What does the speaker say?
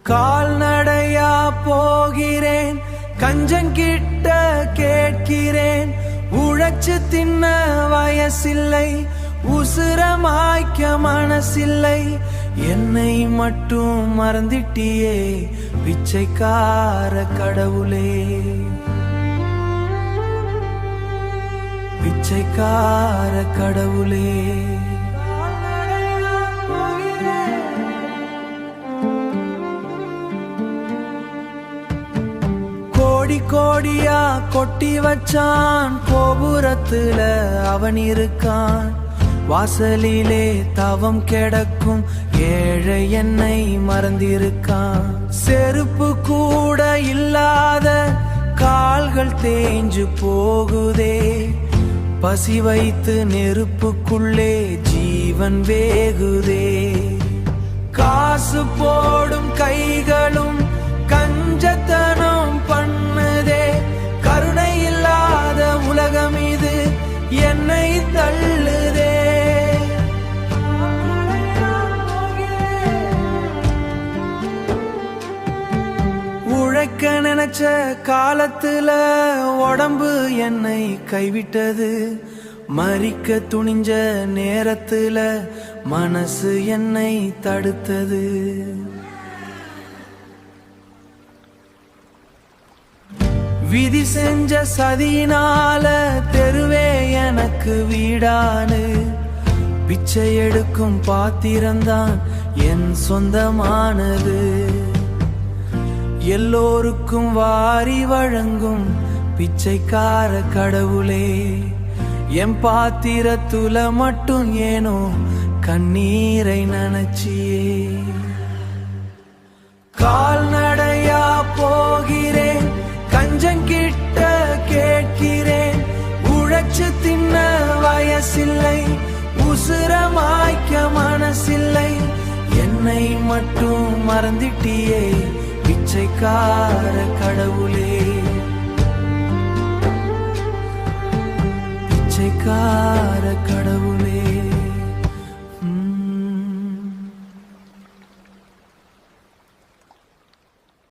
கால்நடையா போகிறேன், கஞ்சங்கிட்ட கேட்கிறேன். உழைச்சு தின்ன வயசில்லை, உசுரமாய்க்க மனசில்லை. என்னை மட்டும் மறந்திட்டியே பிச்சைக்கார கடவுளே, பிச்சைக்கார கடவுளே. கோடி கோடியா கொட்டி வச்சான், கோபுரத்துல அவன் இருக்கான். வாசலிலே தவம் கிடக்கும் ஏழை என்னை மறந்திருக்கான். செருப்பு கூட இல்லாத கால்கள் தேஞ்சு போகுதே, பசி வைத்து நெருப்புக்குள்ளே ஜீவன் வேகுதே. காசு போடும் கைகளும் கஞ்சத்தனம் பண்ணுதே, கருணை இல்லாத உலகம் இது என்னை தள்ளுதே. உழைக்க நினைச்ச காலத்துல உடம்பு என்னை கைவிட்டது, மரிக்க துணிஞ்ச நேரத்துல மனசு என்னை தடுத்தது. விதி செஞ்ச சதியினால தெருவே எனக்கு வீடானு, பிச்சை எடுக்கும் பாத்திரம்தான் என் சொந்தமானது. எல்லோருக்கும் வாரி வழங்கும் பிச்சைக்கார கடவுளே, என் பாத்திரத்துல மட்டும் ஏனோ கண்ணீரை நனைச்சியே. கால்நடையா போகிறேன், கஞ்சங்கிட்ட கேட்கிறேன். உழைச்சு தின்ன வயசில்லை, உசுரமாய்க்க மனசில்லை. என்னை மட்டும் மறந்திட்டியே பிச்சைக்கார கடவுளே, பிச்சைக்கார கடவுளே.